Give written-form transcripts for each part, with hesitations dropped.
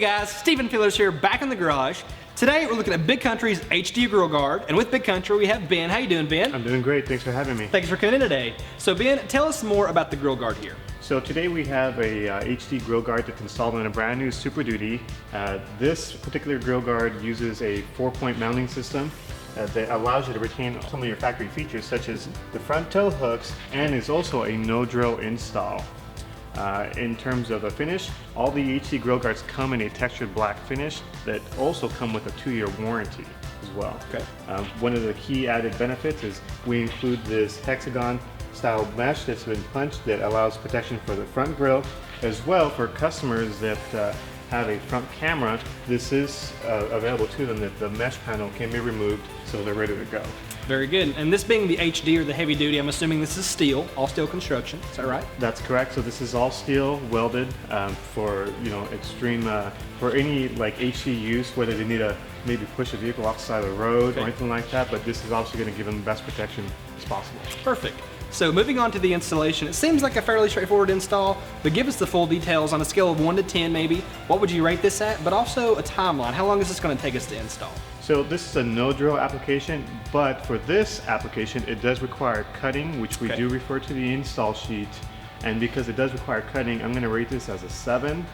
guys, Stephen Fillers here, back in the garage. Today we're looking at Big Country's HD Grille Guard, and with Big Country we have Ben. How you doing, Ben? I'm doing great, thanks for having me. Thanks for coming in today. So Ben, tell us more about the Grille Guard here. So today we have a HD Grille Guard that's installed in a brand new Super Duty. This particular Grille Guard uses a 4-point mounting system that allows you to retain some of your factory features such as the front toe hooks, and is also a no-drill install. In terms of a finish, all the HD Grille Guards come in a textured black finish that also come with a 2-year warranty as well. Okay. One of the key added benefits is we include this hexagon style mesh that's been punched that allows protection for the front grille, as well for customers that have a front camera. This is available to them, that the mesh panel can be removed so they're ready to go. Very good. And this being the HD or the heavy duty, I'm assuming this is steel, all steel construction. Is that right? That's correct. So this is all steel welded for extreme for any like HD use, whether they need to maybe push a vehicle off the side of the road or anything like that. But this is also going to give them the best protection as possible. Perfect. So moving on to the installation, it seems like a fairly straightforward install, but give us the full details on a scale of 1 to 10 maybe. What would you rate this at? But also a timeline. How long is this going to take us to install? So this is a no drill application, but for this application it does require cutting, which we do refer to the install sheet. And because it does require cutting, I'm going to rate this as a 7.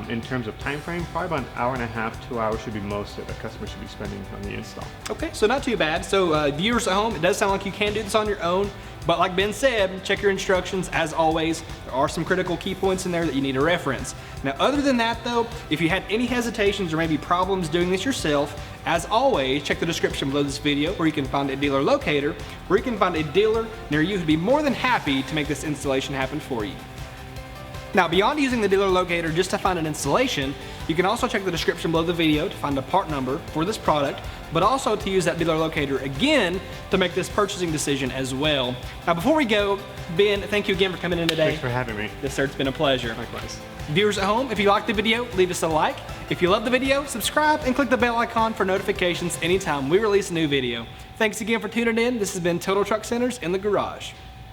In terms of time frame, probably about an hour and a half, 2 hours should be most that a customer should be spending on the install. Okay, so not too bad. So viewers at home, it does sound like you can do this on your own, but like Ben said, check your instructions as always. There are some critical key points in there that you need to reference. Now other than that though, if you had any hesitations or maybe problems doing this yourself, as always, check the description below this video where you can find a dealer locator, where you can find a dealer near you who'd be more than happy to make this installation happen for you. Now, beyond using the dealer locator just to find an installation, you can also check the description below the video to find a part number for this product, but also to use that dealer locator again to make this purchasing decision as well. Now, before we go, Ben, thank you again for coming in today. Thanks for having me. Yes, sir, it's been a pleasure. Likewise. Viewers at home, if you liked the video, leave us a like. If you love the video, subscribe and click the bell icon for notifications anytime we release a new video. Thanks again for tuning in. This has been Total Truck Centers in the Garage.